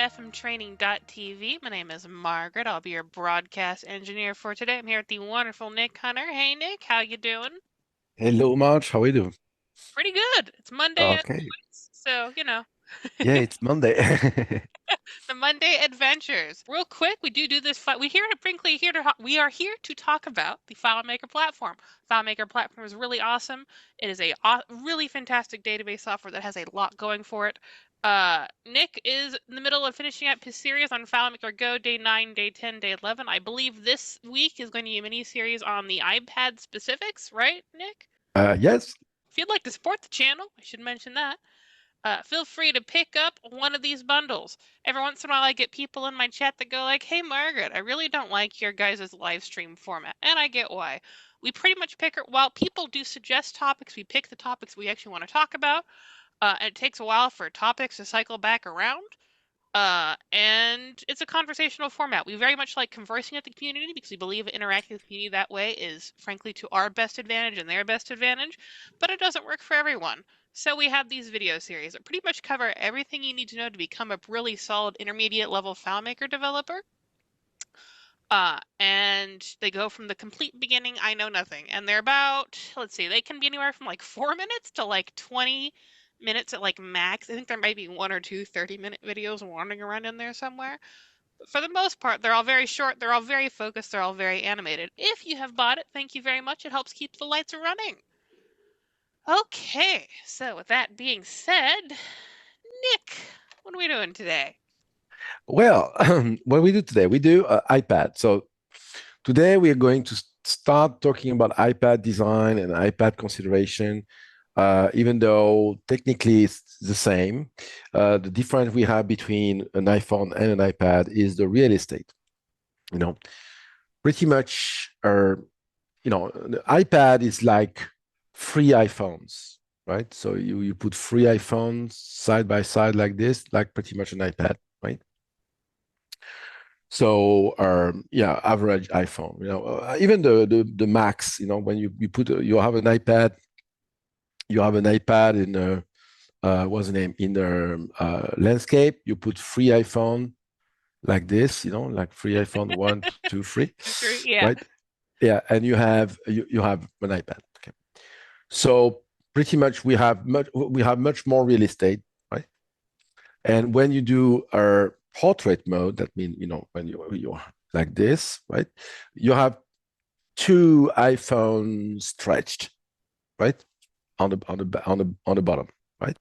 fmtraining.tv. My name is Margaret. I'll be your broadcast engineer for today. I'm here with the wonderful Nick Hunter. Hey, Nick, how you doing? Hello, March. How are you doing? Pretty good. It's Monday as Okay. always, so Yeah, it's Monday. the Monday adventures. Real quick, we do this. We are here to talk about the FileMaker platform. FileMaker platform is really awesome. It is a really fantastic database software that has a lot going for it. Nick is in the middle of finishing up his series on FileMaker Go, day 9, day 10, day 11. I believe this week is going to be a mini series on the iPad specifics, right, Nick? Yes. If you'd like to support the channel, I should mention that. Feel free to pick up one of these bundles. Every once in a while, I get people in my chat that go like, "Hey, Margaret, I really don't like your guys' live stream format," and I get why. We pretty much while people do suggest topics, we pick the topics we actually want to talk about, and it takes a while for topics to cycle back around. And it's a conversational format. We very much like conversing with the community because we believe interacting with the community that way is, frankly, to our best advantage and their best advantage, but it doesn't work for everyone. So we have these video series that pretty much cover everything you need to know to become a really solid intermediate level FileMaker developer. And they go from the complete beginning, I know nothing. And they're about, let's see, they can be anywhere from like 4 minutes to like 20 minutes at like max. I think there might be one or two 30-minute videos wandering around in there somewhere. But for the most part, they're all very short, they're all very focused, they're all very animated. If you have bought it, thank you very much. It helps keep the lights running. Okay, so with that being said, Nick, what are we doing today? Well, what we do today, we do iPad. So today we are going to start talking about iPad design and iPad consideration, even though technically it's the same. The difference we have between an iPhone and an iPad is the real estate. You know, pretty much, the iPad is like free iPhones, right? So you put free iPhones side by side like this, like pretty much an iPad, right? So yeah, average iPhone, even the Max, when you put you have an iPad, in what's the name, in the landscape, you put free iPhone like this, like free iPhone one, two, three, Yeah. right? Yeah, and you have an iPad. Okay. So pretty much we have much more real estate, right? And when you do a portrait mode, that means when you're like this, right? You have two iPhones stretched, right? On the bottom, right?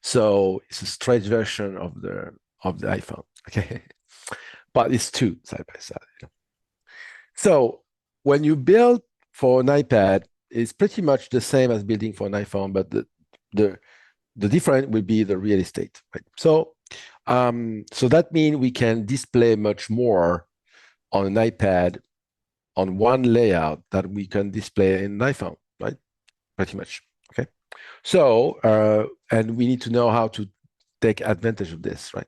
So it's a stretched version of the iPhone. Okay. But it's two side by side. So when you build for an iPad, it's pretty much the same as building for an iPhone, but the the difference will be the real estate, right? So that means we can display much more on an iPad on one layout that we can display in an iPhone, right? Pretty much. Okay. So and we need to know how to take advantage of this, right?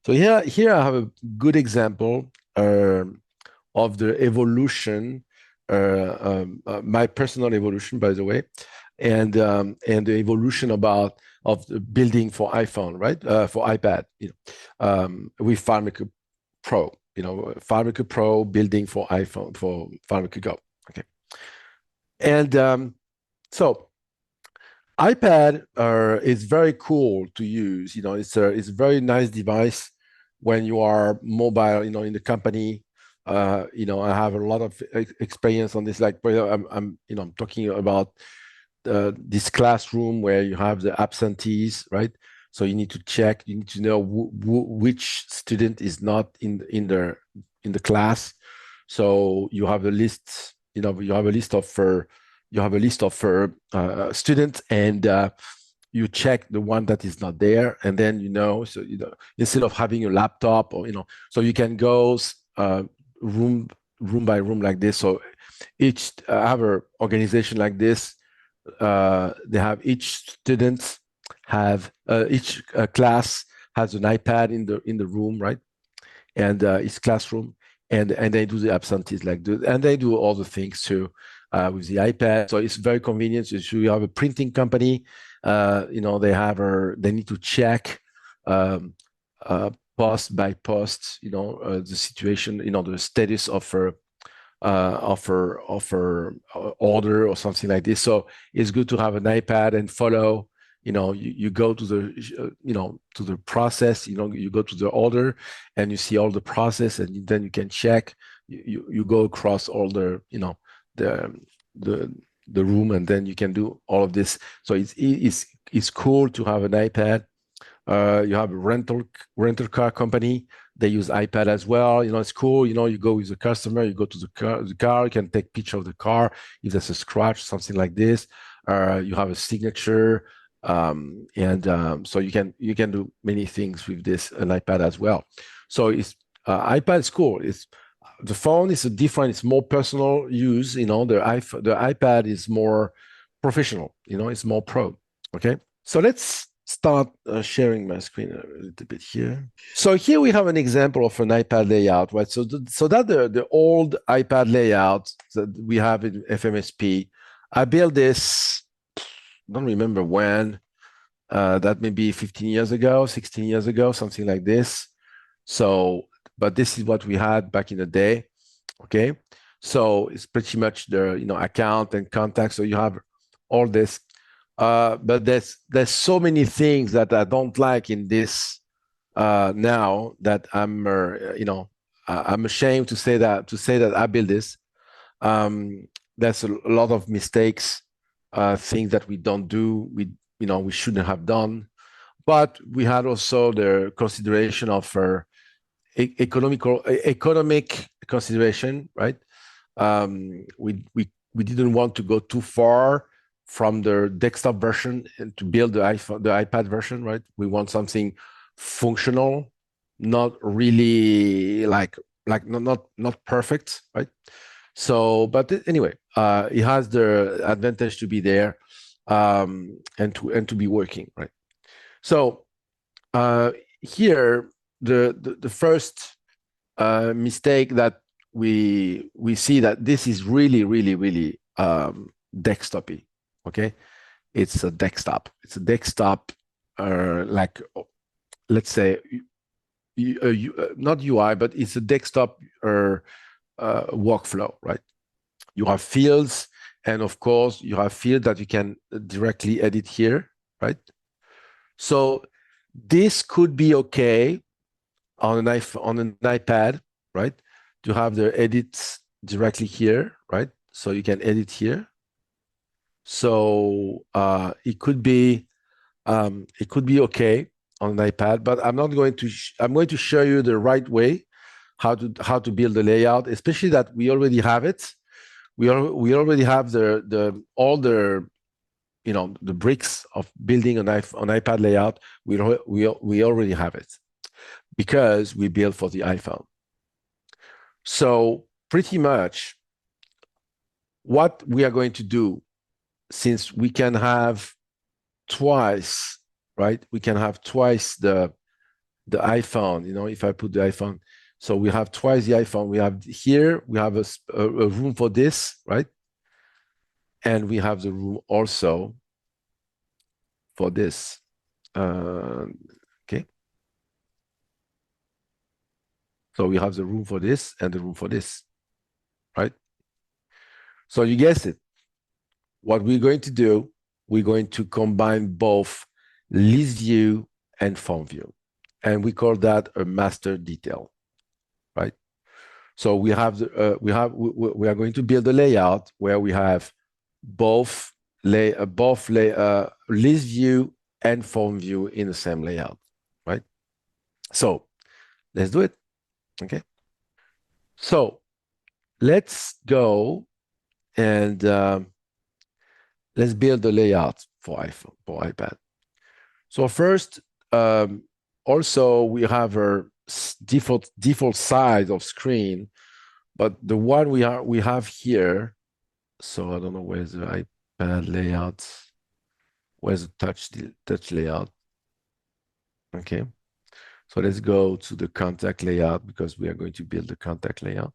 So here I have a good example of the evolution, my personal evolution, by the way, and the evolution of the building for iPhone, right? For iPad, with FileMaker Pro, FileMaker Pro building for iPhone for FileMaker Go. Okay, and so iPad is very cool to use. It's a very nice device when you are mobile. In the company. I have a lot of experience on this. Like, I'm talking about this classroom where you have the absentees, right? So you need to check. You need to know which student is not in the class. So you have a list. You have a list of students, and you check the one that is not there, and then instead of having a laptop, or so you can go room by room like this. So each have an organization like this. They have each student have each class has an iPad in the room, right? And each classroom, and they do the absentees like this, and they do all the things too with the iPad. So it's very convenient. If you have a printing company, they need to check post by post, the situation, the status of her order or something like this. So it's good to have an iPad and follow. You go to the process. You go to the order, and you see all the process, and then you can check. You go across all the the room, and then you can do all of this. So it's cool to have an iPad. You have a rental car company. They use iPad as well. It's cool. You go with the customer, you go to the car, you can take picture of the car if there's a scratch, something like this. You have a signature, so you can do many things with an iPad as well. So iPad is cool. The phone is different. It's more personal use. The iPad is more professional. It's more pro. Okay, so let's start sharing my screen a little bit here. So here we have an example of an iPad layout, right? So that the old iPad layout that we have in FMSP, I built this, don't remember when, that may be 15 years ago, 16 years ago, something like this. So, but this is what we had back in the day, okay? So it's pretty much the, account and contact. So you have all this. But there's so many things that I don't like in this now that I'm ashamed to say that I built this. There's a lot of mistakes, things that we don't do, we shouldn't have done. But we had also the consideration of economic consideration, right? We didn't want to go too far from the desktop version and to build the iPad version, right? We want something functional, not really like not perfect, right? So, but anyway, it has the advantage to be there, and to be working, right? So here the first mistake that we see that this is really desktopy. Okay, it's a desktop. It's a desktop, like, let's say, not UI, but it's a desktop workflow, right? You have fields, and of course, you have fields that you can directly edit here, right? So this could be okay on an iPad, right? To have the edits directly here, right? So you can edit here. So it could be okay on an iPad, but I'm not going to. I'm going to show you the right way how to build the layout, especially that we already have it. We already have all the the bricks of building an iPad layout. We already have it because we built for the iPhone. So pretty much what we are going to do, since we can have twice, right? We can have twice the iPhone, if I put the iPhone. So we have twice the iPhone. We have here, we have a room for this, right? And we have the room also for this. Okay. So we have the room for this and the room for this, right? So you guessed it. What we're going to do, we're going to combine both list view and form view. And we call that a master detail, right? So we have we are going to build a layout where we have both list view and form view in the same layout, right? So let's do it. Okay. So let's go and let's build the layout for iPad. So first, also we have a default size of screen, but the one we have here. So I don't know where's the iPad layout. Where's the touch layout? Okay. So let's go to the contact layout because we are going to build the contact layout.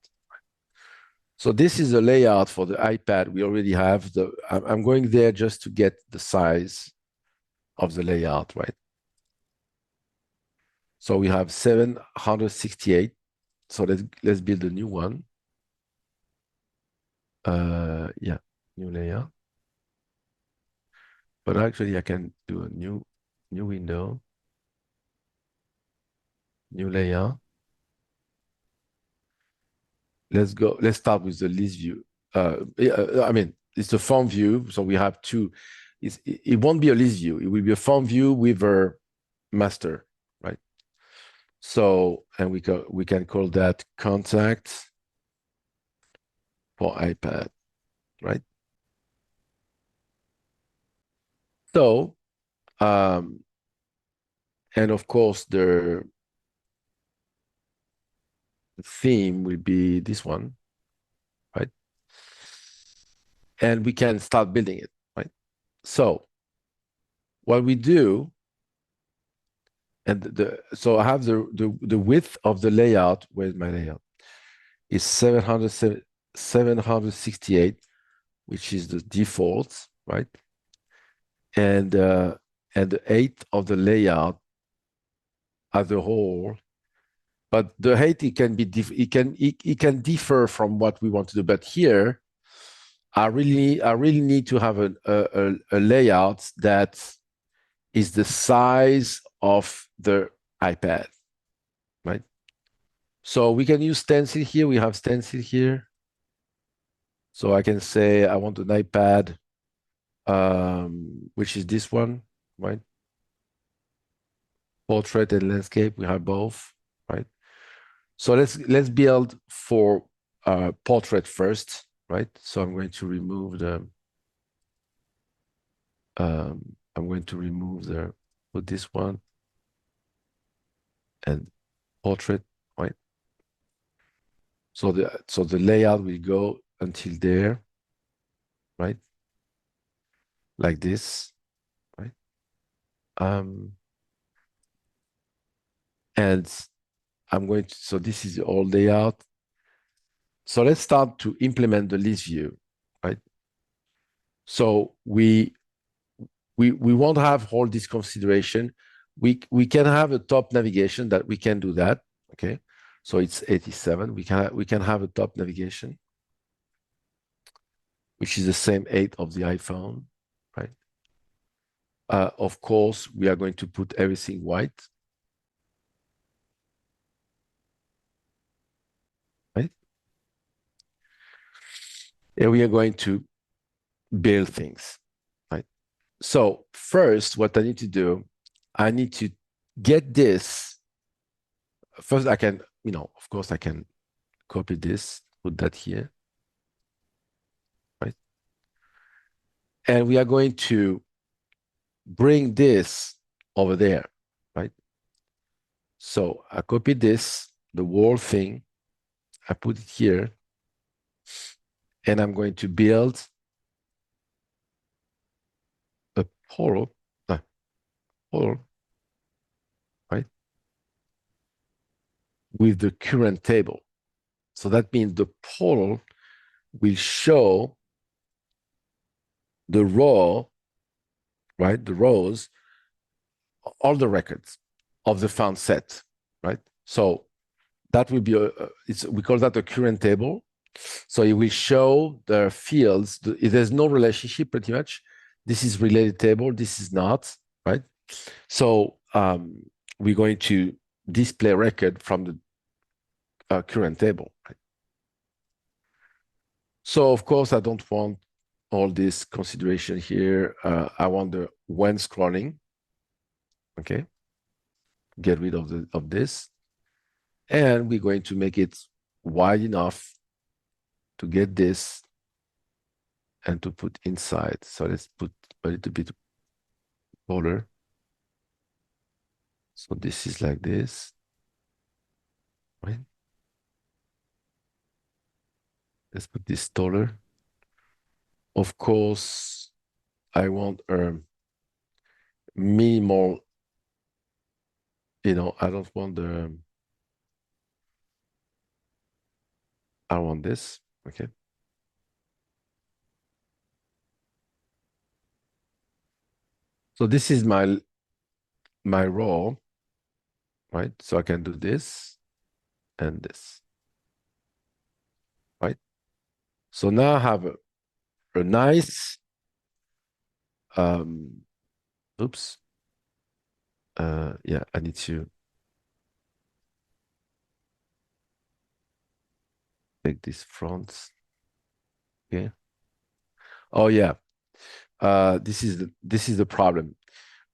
So this is the layout for the iPad. We already have I'm going there just to get the size of the layout, right? So we have 768. So let's build a new one. Yeah, new layer. But actually I can do a new window, new layer. Let's start with the list view. I mean, it's a form view, so we have two. It won't be a list view. It will be a form view with a master, right? So, and we can call that contact for iPad, right? So, and of course, the theme will be this one, right? And we can start building it, right? So, what we do, and so I have the width of the layout. Where's my layout? Is 768, which is the default, right? And the height of the layout as a whole. But the height it can differ from what we want to do. But here, I really need to have a layout that is the size of the iPad, right? So we can use stencil here. We have stencil here. So I can say I want an iPad, which is this one, right? Portrait and landscape, we have both, right? So let's build for portrait first, right? So I'm going to remove put this one and portrait, right? So the layout will go until there, right? Like this, right? And so this is the old layout. So let's start to implement the list view, right? So we won't have all this consideration. We can have a top navigation that we can do that. Okay, so it's 87. We can have a top navigation, which is the same 8 of the iPhone, right? Of course, we are going to put everything white, right? And we are going to build things, right? So first, what I need to do, I need to get this. First, I can, of course, I can copy this, put that here, right? And we are going to bring this over there, right? So I copy this, the whole thing, I put it here, and I'm going to build a portal, right, with the current table. So that means the portal will show the row, right, the rows, all the records of the found set, right? So that will be we call that a current table. So it will show the fields. There's no relationship pretty much. This is related table. This is not, right? So we're going to display record from the current table. Right? So of course, I don't want all this consideration here. I want the when scrolling. Okay, get rid of this, and we're going to make it wide enough to get this and to put inside. So let's put a little bit taller. So this is like this, right? Let's put this taller. Of course, I want a minimal, I don't want I want this, okay? So this is my row, right? So I can do this and this, right? So now I have a nice, oops, yeah, I need to take these fronts. Okay. Oh yeah, this is the problem.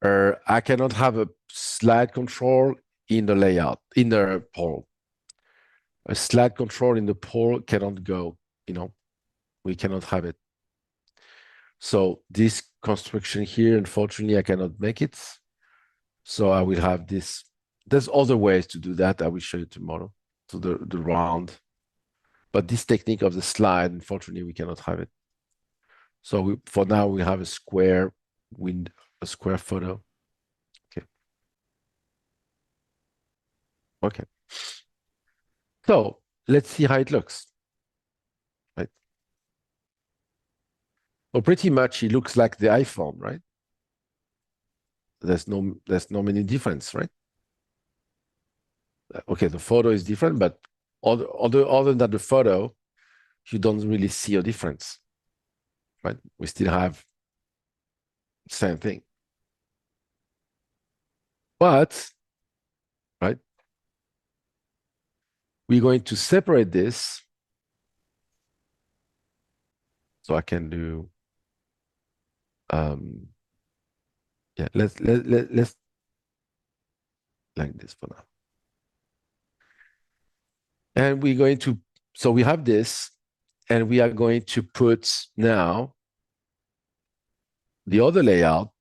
I cannot have a slide control in the layout in the poll. A slide control in the poll cannot go. We cannot have it. So this construction here, unfortunately, I cannot make it. So I will have this. There's other ways to do that. I will show you tomorrow. So the round. But this technique of the slide, unfortunately, we cannot have it. So for now, we have a square photo. Okay. Okay. So let's see how it looks. Right. So pretty much it looks like the iPhone, right? There's no many difference, right? Okay, the photo is different, but other than the photo, you don't really see a difference, right? We still have the same thing. But, right, we're going to separate this. So I can do, yeah, let's like this for now. And we're going to, so we have this, and we are going to put now the other layout,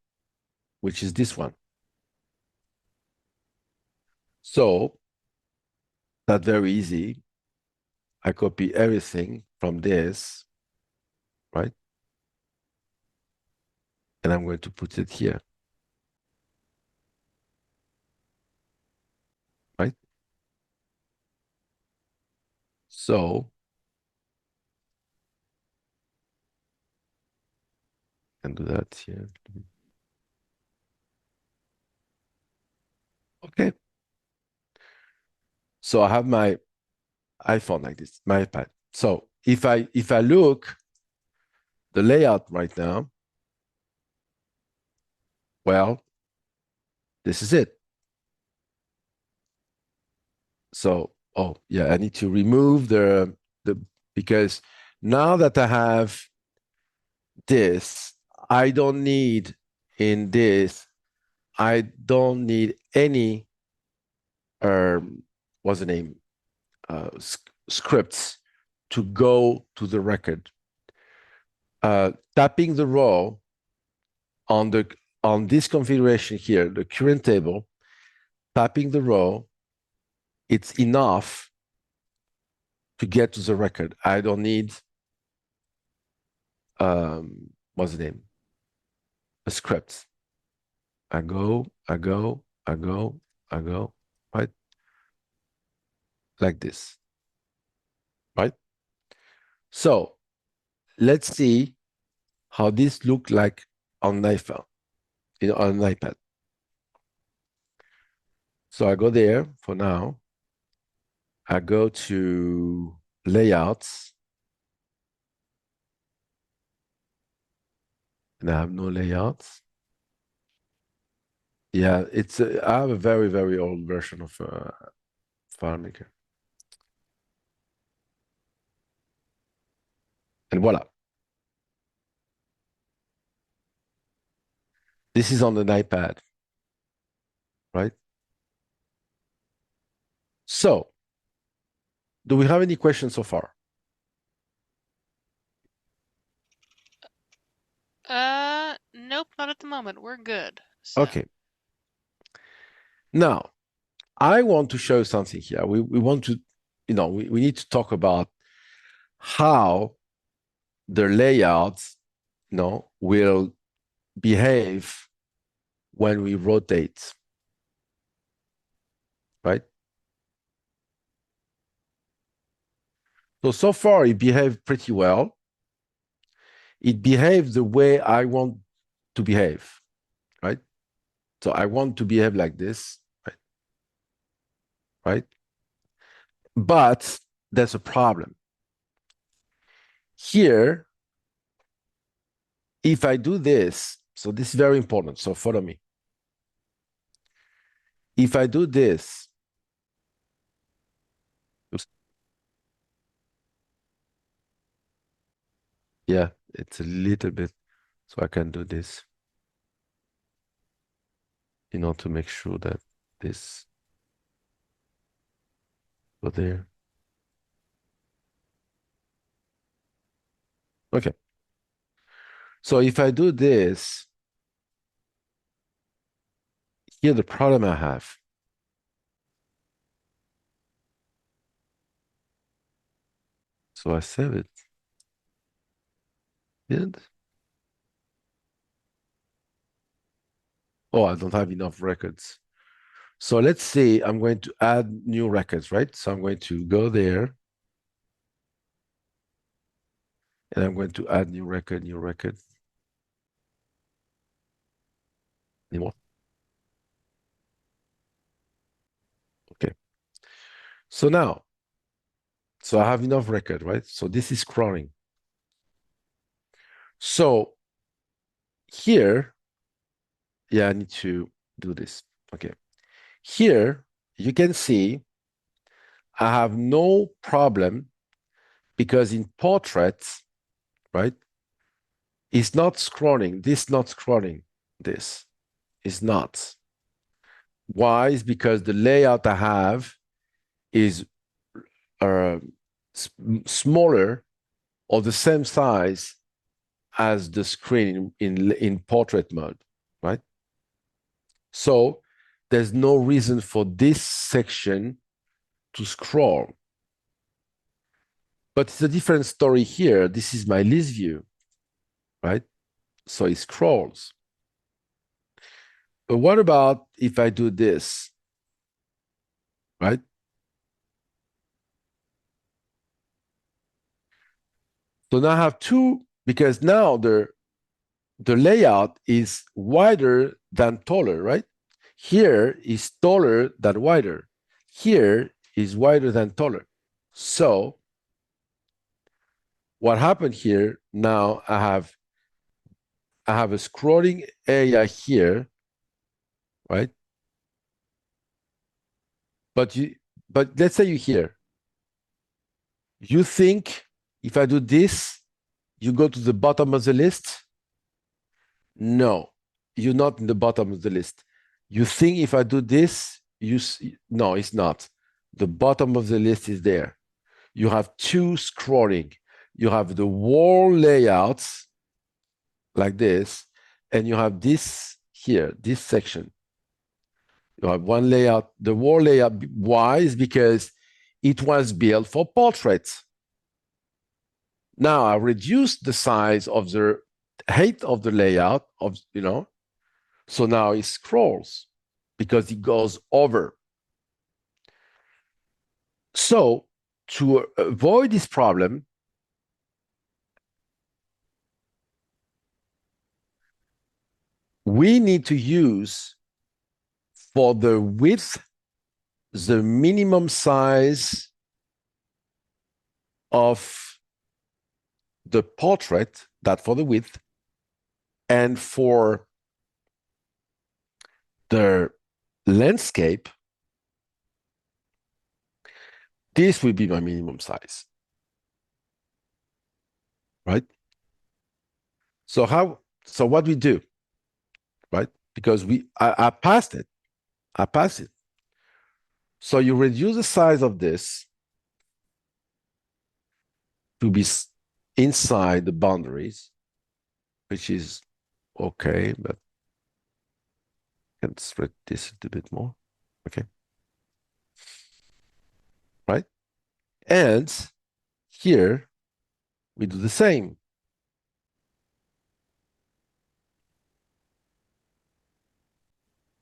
which is this one. So that's very easy. I copy everything from this, right? And I'm going to put it here, right? So I can do that here. Okay. So I have my iPhone like this, my iPad. So if I look the layout right now, well, this is it. So, oh yeah, I need to remove the because now that I have this, I don't need in this, I don't need any what's the name? Scripts to go to the record. Tapping the row on this configuration here, the current table, tapping the row, it's enough to get to the record. I don't need what's the name? A script. I go, right? Like this, right? So let's see how this look like on iPhone, on an iPad. So I go there for now. I go to layouts, and I have no layouts. Yeah, I have a very, very old version of FileMaker. And voila. This is on an iPad, right? So, do we have any questions so far? Nope, not at the moment. We're good. So. Okay. Now, I want to show something here. We want to, we need to talk about how the layouts, will behave when we rotate, right? So far it behaved pretty well. It behaves the way I want to behave, right? So I want to behave like this, right? right? But there's a problem. Here, if I do this, so this is very important, so follow me. If I do this, oops, yeah, it's a little bit, so I can do this in order to make sure that this go there. Okay. So if I do this, here the problem I have. So I save it. And oh, I don't have enough records. So let's say I'm going to add new records, right? So I'm going to go there. And I'm going to add new record. Anymore. Okay. So now, so I have enough record, right? So this is crawling. So here, yeah, I need to do this. Okay. Here, you can see I have no problem because in portraits, right, it's not scrolling. This not scrolling. This is not. Why? Is because the layout I have is uh, smaller or the same size as the screen in portrait mode, right? So there's no reason for this section to scroll. But it's a different story here. This is my list view, right? So it scrolls. But what about if I do this, right? So now I have two, because now the layout is wider than taller, right? Here is taller than wider. Here is wider than taller. So what happened here, now I have a scrolling area here, right? But let's say you here. You think if I do this, you go to the bottom of the list? No, you're not in the bottom of the list. You think if I do this, no, it's not. The bottom of the list is there. You have two scrolling. You have the wall layouts like this, and you have this here, this section. You have one layout. The wall layout, why? Is because it was built for portraits. Now I reduced the size of the height of the layout of, so now it scrolls because it goes over. So to avoid this problem, we need to use for the width, the minimum size of the portrait, that for the width, and for the landscape, this will be my minimum size, right? So what we do, right? Because I passed it. I passed it. So you reduce the size of this to be inside the boundaries, which is okay, but I can spread this a little bit more. Okay. Right? And here we do the same.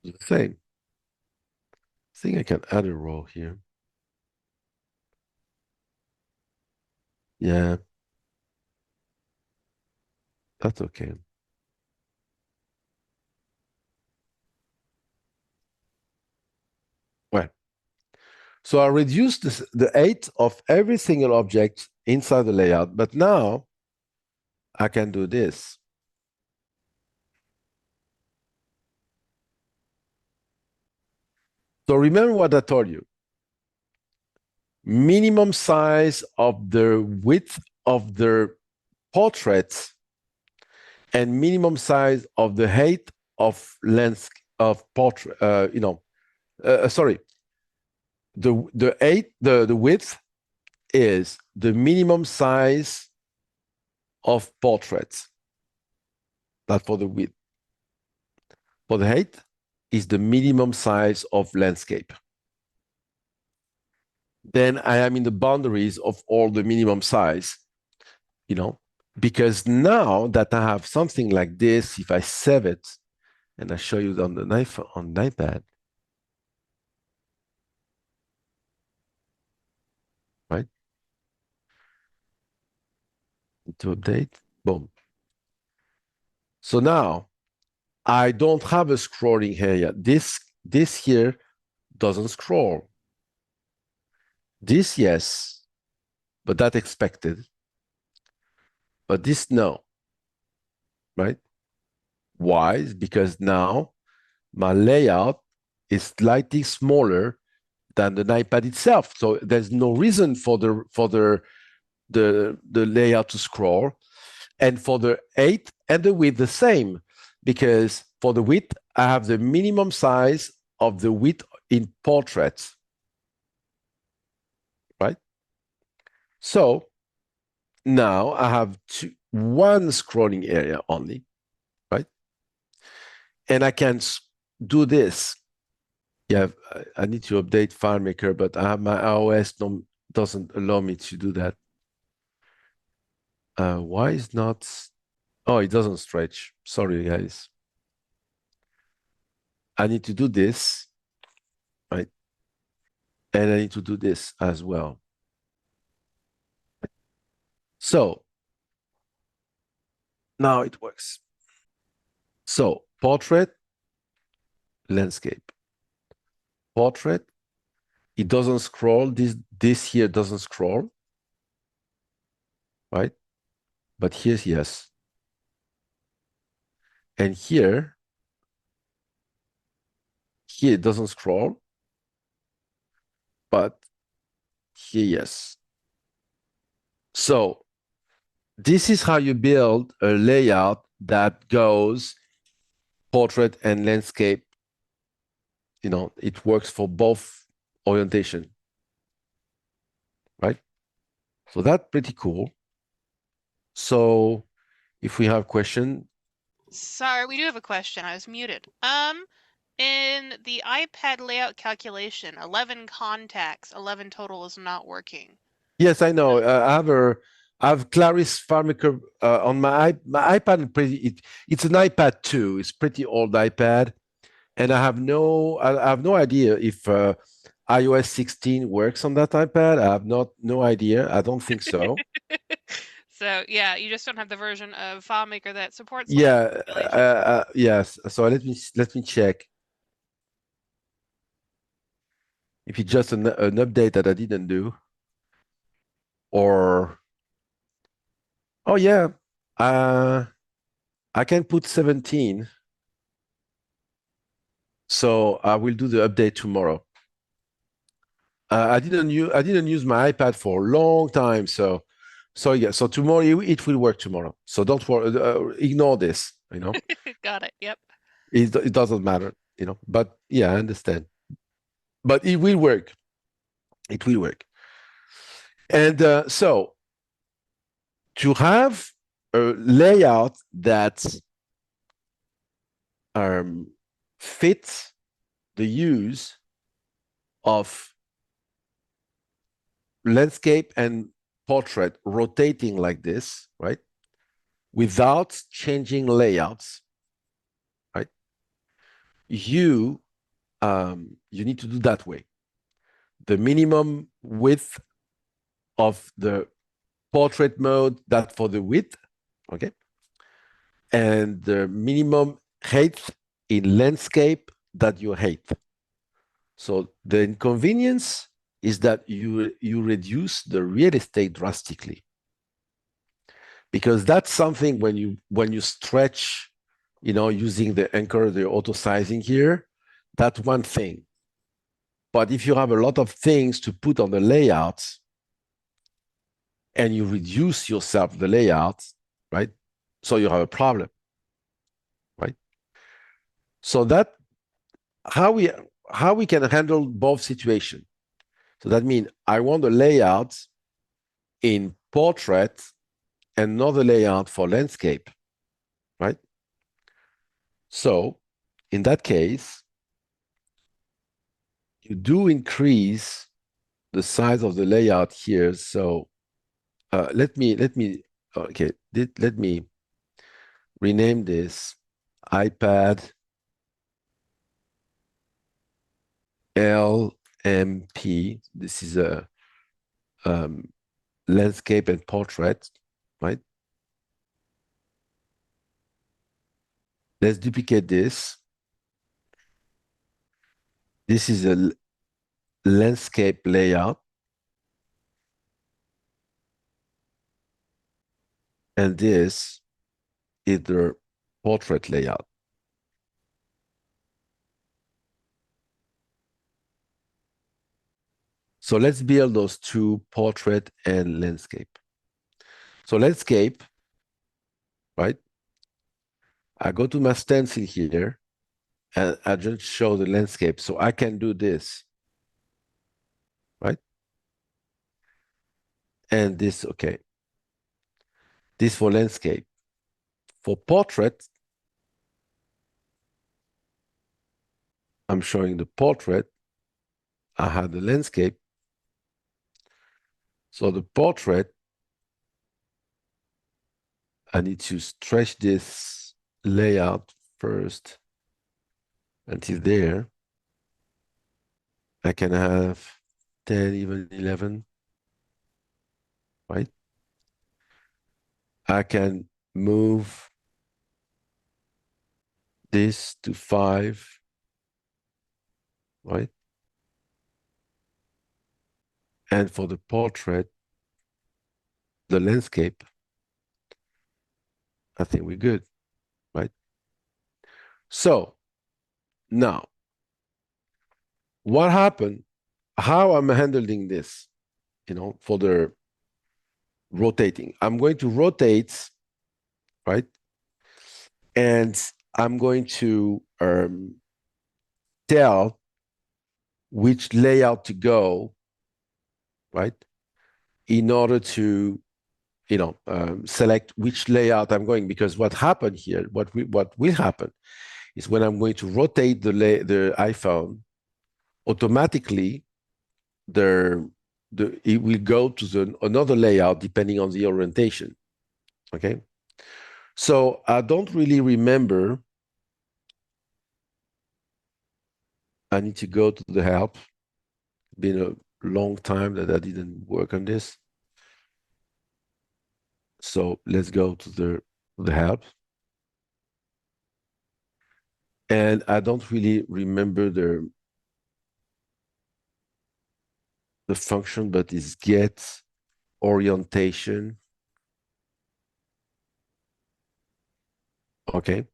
Do the same. I think I can add a row here. Yeah, that's okay. Well, So I reduced the height of every single object inside the layout, but now I can do this. So remember what I told you. Minimum size of the width of the portrait and minimum size of the height of length of portrait. Sorry. The width is the minimum size of portraits. That's for the width. For the height is the minimum size of landscape. Then I am in the boundaries of all the minimum size, because now that I have something like this, if I save it and I show you on the iPad, right? To update, boom. So now I don't have a scrolling area. This here doesn't scroll. This, yes, but that's expected. But this, no, right? Why? Because now my layout is slightly smaller than the iPad itself. So there's no reason for the layout to scroll. And for the height and the width, the same. Because for the width, I have the minimum size of the width in portraits. Right? So now I have one scrolling area only, right? And I can do this. Yeah, I need to update FileMaker, but I have my iOS doesn't allow me to do that. Why is not? Oh, it doesn't stretch. Sorry, guys. I need to do this, right? And I need to do this as well. So now it works. So portrait, landscape. Portrait, it doesn't scroll. This here doesn't scroll, right? But here's yes. And here it doesn't scroll, but here, yes. So this is how you build a layout that goes portrait and landscape. It works for both orientation, right? So that's pretty cool. So if we have question. Sorry, we do have a question. I was muted. In the iPad layout calculation, 11 contacts, 11 total is not working. Yes, I know. I have Claris FileMaker on my iPad. It's an iPad 2. It's pretty old iPad, and I have no idea if iOS 16 works on that iPad. I have no idea. I don't think so. So yeah, you just don't have the version of FileMaker that supports. Yeah. Yes. So let me check. If it's just an update that I didn't do, or oh yeah, I can put 17. So I will do the update tomorrow. I didn't use my iPad for a long time, so yeah. So tomorrow it will work tomorrow. So don't worry. Ignore this. Got it. Yep. It doesn't matter. But yeah, I understand. But it will work. It will work. And so to have a layout that fits the use of landscape and portrait rotating like this, right? Without changing layouts, right? You need to do that way. The minimum width of the portrait mode, that for the width, okay? And the minimum height in landscape, that you height. So the inconvenience is that you reduce the real estate drastically, because that's something when you stretch, using the anchor, the auto sizing here, that's one thing. But if you have a lot of things to put on the layout and you reduce yourself the layout, right? So you have a problem, right? So that how we can handle both situations. So that means I want a layout in portrait and another layout for landscape, right? So in that case, you do increase the size of the layout here. So let me rename this iPad LMP. This is a landscape and portrait, right? Let's duplicate this. This is a landscape layout. And this is the portrait layout. So let's build those two, portrait and landscape. So landscape, right? I go to my stencil here and I just show the landscape. So I can do this, right? And this, okay. This for landscape. For portrait, I'm showing the portrait. I have the landscape. So the portrait, I need to stretch this layout first until there. I can have 10, even 11, right? I can move this to 5, right? And for the portrait, the landscape, I think we're good, right? So now, what happened? How I'm handling this, for the rotating. I'm going to rotate, right? And I'm going to tell which layout to go, right? In order to, select which layout I'm going, because what happened here, what will happen is when I'm going to rotate the iPhone, automatically it will go to another layout depending on the orientation. Okay. So I don't really remember. I need to go to the help. Been a long time that I didn't work on this. So let's go to the help. And I don't really remember the function, but it's get orientation. Okay.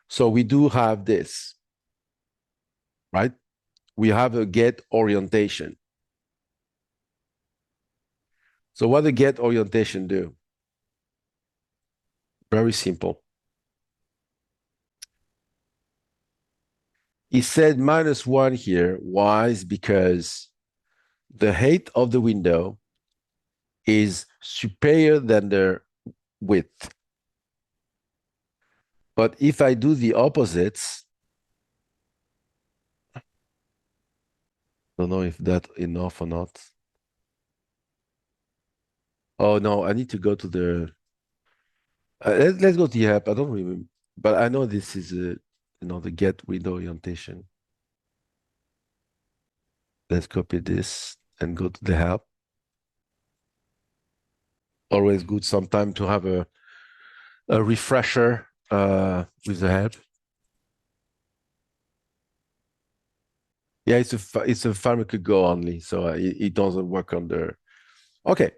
So we do have this, right? We have a get orientation. So what does get orientation do? Very simple. It said -1 here. Why? Is because the height of the window is superior than the width. But if I do the opposites, I don't know if that's enough or not. Oh no, I need to go to the. Let's go to the help. I don't remember, but I know this is the get window orientation. Let's copy this and go to the help. Always good sometime to have a refresher with the help. Yeah, it's a FileMaker Go only, so it doesn't work on the. Okay.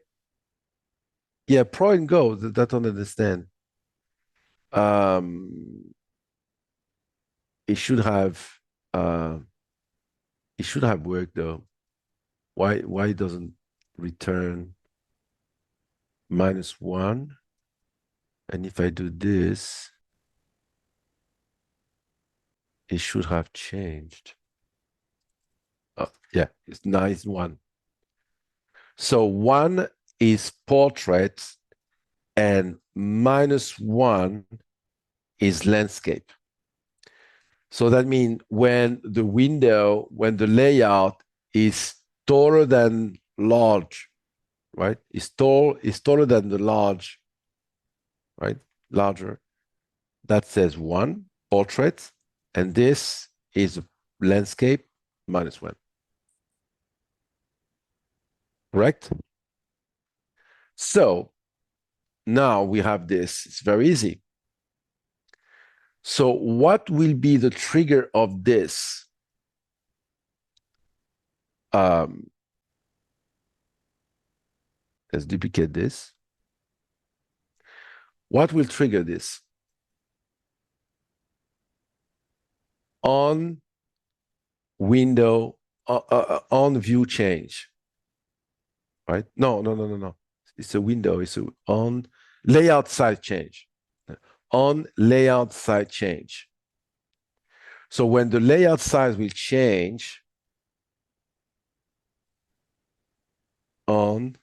Yeah, Pro and Go. That I don't understand. Um, it should have. Uh, it should have worked though. Why it doesn't return -1? And if I do this, it should have changed. Yeah, it's nice one. So 1 is portrait and -1 is landscape. So that means when the layout is taller than large, right? Is taller than the large, right? Larger. That says 1, portrait, and this is landscape -1. Correct? So now we have this. It's very easy. So what will be the trigger of this? Let's duplicate this. What will trigger this? On window, on view change, right? No. It's a window. It's a on layout side change. On layout side change. So when the layout size will change on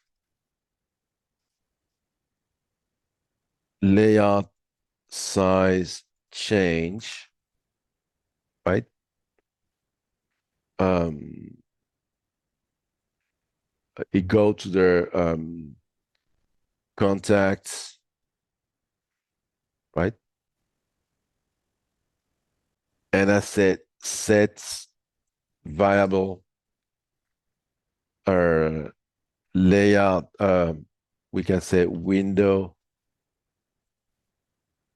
layout size change, right? It go to the contacts, right? And I said sets variable or layout. We can say window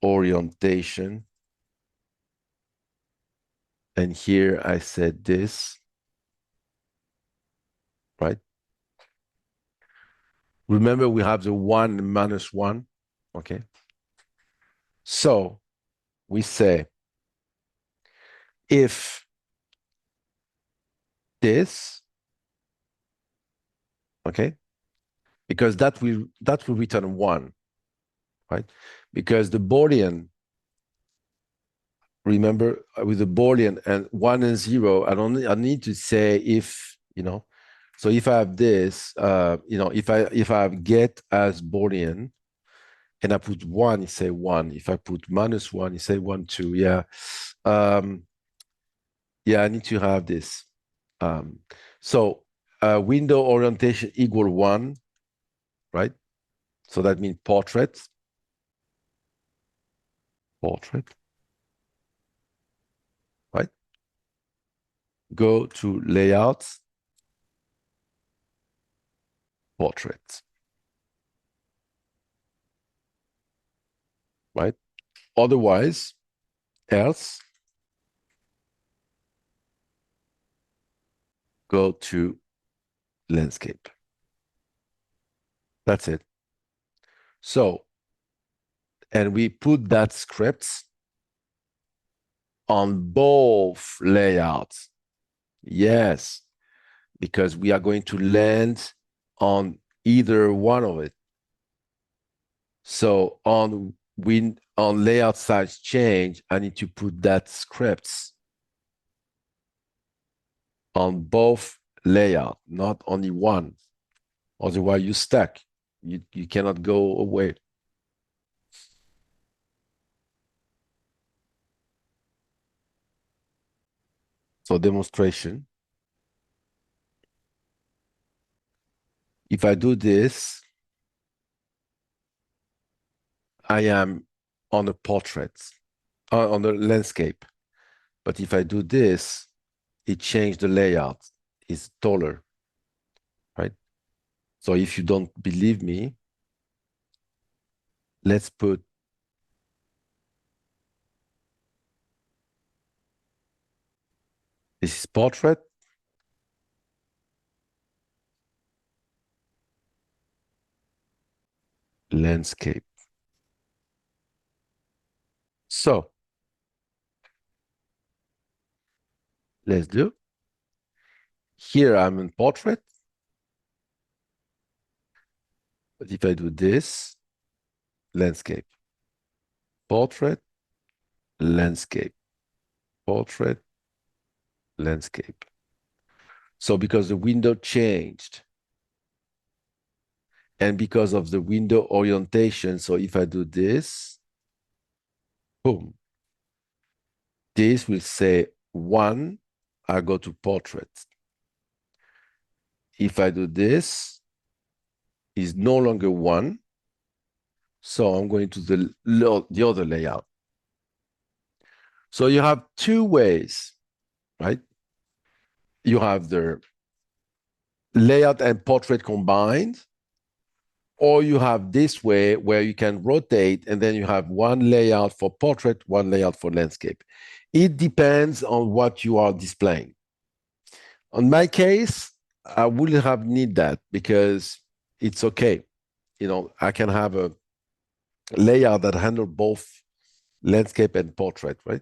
orientation. And here I said this, right? Remember, we have the 1 and -1, okay? So we say if this, okay, because that will return 1, right? Because the Boolean, remember, with the Boolean and 1 and 0, I need to say if, so if I have this, if I have get as Boolean and I put 1, you say 1. If I put -1, you say 1, 2. Yeah. Yeah, I need to have this. So window orientation equal 1, right? So that means portrait, right? Go to layouts, portrait, right? Otherwise, else, go to landscape. That's it. So, and we put that script on both layouts. Yes, because we are going to land on either one of it. So on layout size change, I need to put that scripts on both layout, not only one. Otherwise, you're stuck. You cannot go away. So demonstration. If I do this, I am on a portrait, on the landscape. But if I do this, it changed the layout. It's taller, right? So if you don't believe me, let's put this is portrait, landscape. So let's do. Here I'm in portrait. But if I do this, landscape, portrait, landscape, portrait, landscape. So because the window changed, and because of the window orientation, so if I do this, boom, this will say 1, I go to portrait. If I do this, is no longer 1, so I'm going to the other layout. So you have two ways, right? You have the layout and portrait combined, or you have this way where you can rotate and then you have one layout for portrait, one layout for landscape. It depends on what you are displaying. On my case, I wouldn't have need that because it's okay. You know, I can have a layout that handle both landscape and portrait, right?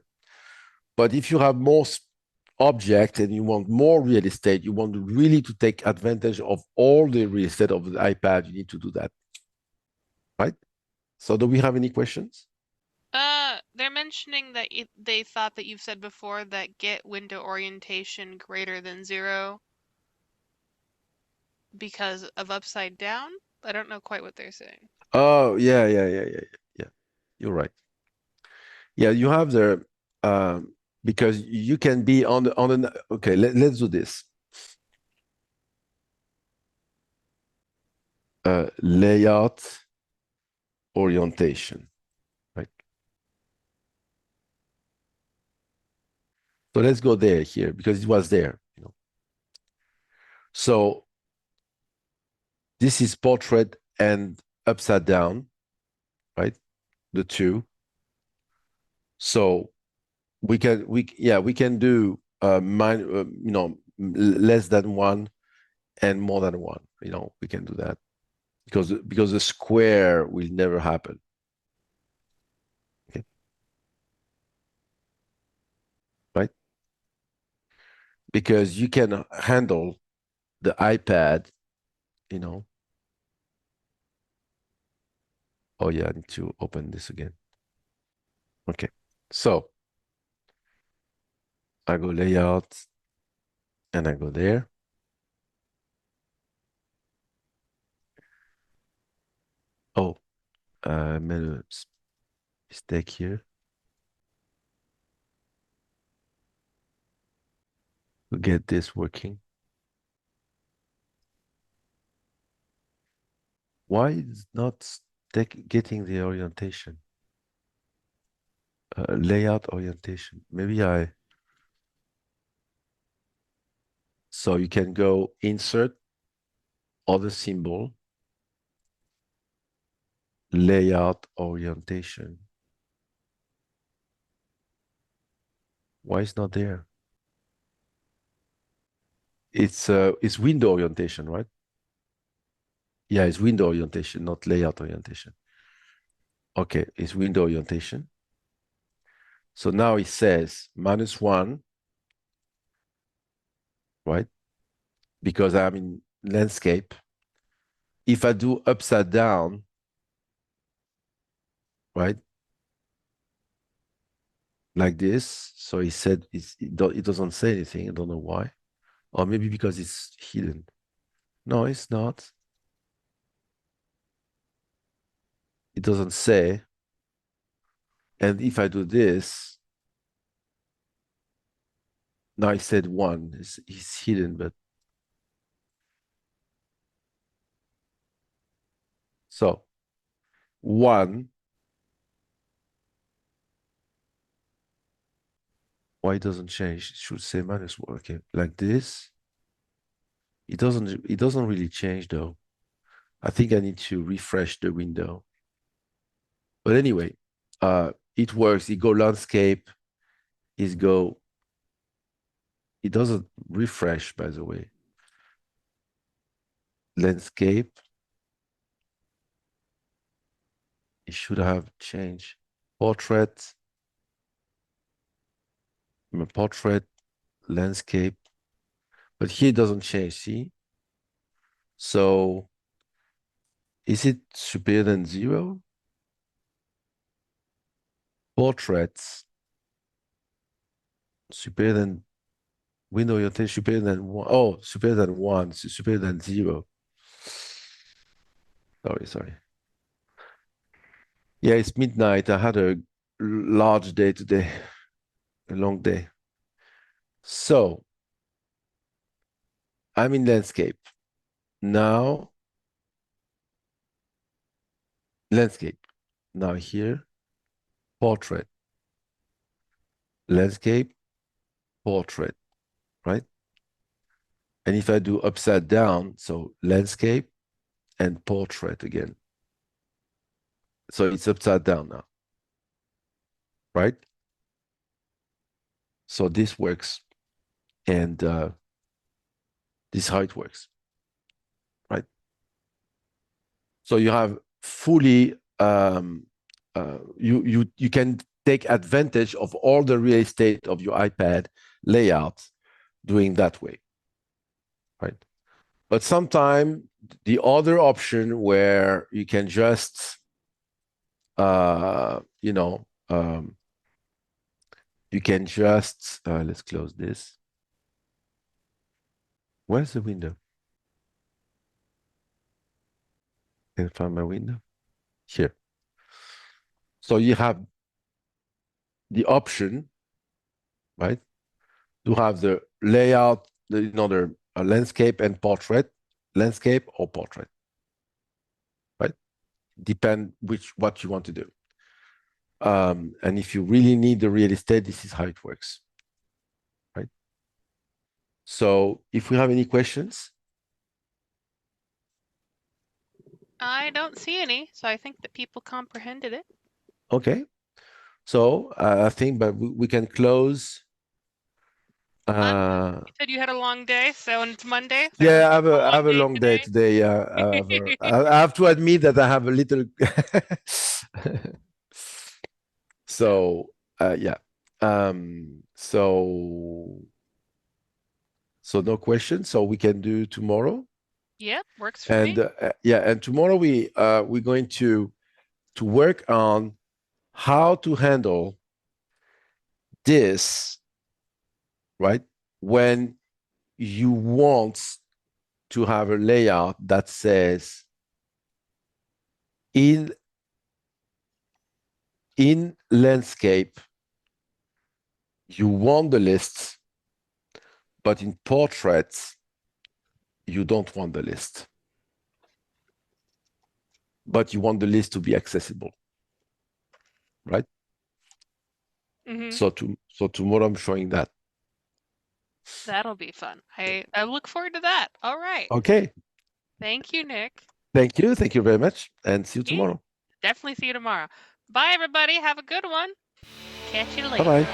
But if you have more objects and you want more real estate, you want really to take advantage of all the real estate of the iPad, you need to do that, right? So do we have any questions? They're mentioning that they thought that you've said before that get window orientation greater than 0 because of upside down. I don't know quite what they're saying. Oh, yeah. You're right. Yeah, you have the because you can be on the okay, let's do this. Layout orientation, right? So let's go there here because it was there, you know. So this is portrait and upside down, right? The two. So we can do less than 1 and more than 1. You know, we can do that because the square will never happen. Okay, right? Because you can handle the iPad, you know. Oh yeah, I need to open this again. Okay, so I go layout and I go there. Oh, I made a mistake here. To get this working. Why is not getting the orientation? Layout orientation. So you can go insert other symbol, layout orientation. Why is not there? It's window orientation, right? Yeah, it's window orientation, not layout orientation. Okay, it's window orientation. So now it says -1, right? Because I'm in landscape. If I do upside down, right? Like this, so he said it doesn't say anything. I don't know why. Or maybe because it's hidden. No, it's not. It doesn't say. And if I do this, now I said 1. It's hidden, but so 1. Why it doesn't change? It should say -1. Okay, like this. It doesn't really change though. I think I need to refresh the window. But anyway, it works. It go landscape, it doesn't refresh, by the way. Landscape. it should have changed. Portrait, portrait, landscape, but here it doesn't change, see? So is it superior than 0? Portraits, superior than window orientation, superior than 1. Oh, superior than 1, superior than 0. Sorry. Yeah, it's midnight. I had a large day today, a long day. So I'm in landscape. Now, landscape. Now here, portrait. Landscape, portrait, right? And if I do upside down, so landscape and portrait again. So it's upside down now, right? So this works. And this is how it works, right? So you have fully, you can take advantage of all the real estate of your iPad layout doing that way, right? But sometimes the other option where you can just, you can just, let's close this. Where's the window? Can I find my window? Here. So you have the option, right, to have the layout, the landscape and portrait, landscape or portrait, right? Depend what you want to do. And if you really need the real estate, this is how it works, right? So if we have any questions. I don't see any, so I think that people comprehended it. Okay. So I think, but we can close. You said you had a long day, so it's Monday. So Yeah, I have a long day today. I have to admit that I have a little. So yeah. So no questions. So we can do tomorrow. Yep, works for me. Yeah, and tomorrow we're going to work on how to handle this, right? When you want to have a layout that says in landscape, you want the lists, but in portraits, you don't want the list. But you want the list to be accessible, right? Mm-hmm. So tomorrow I'm showing that. That'll be fun. I look forward to that. All right. Okay. Thank you, Nick. Thank you. Thank you very much. And see you tomorrow. Definitely see you tomorrow. Bye, everybody. Have a good one. Catch you later. Bye-bye.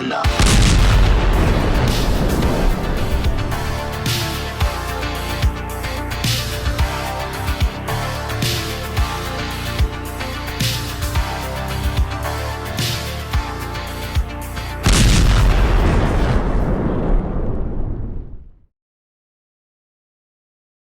No.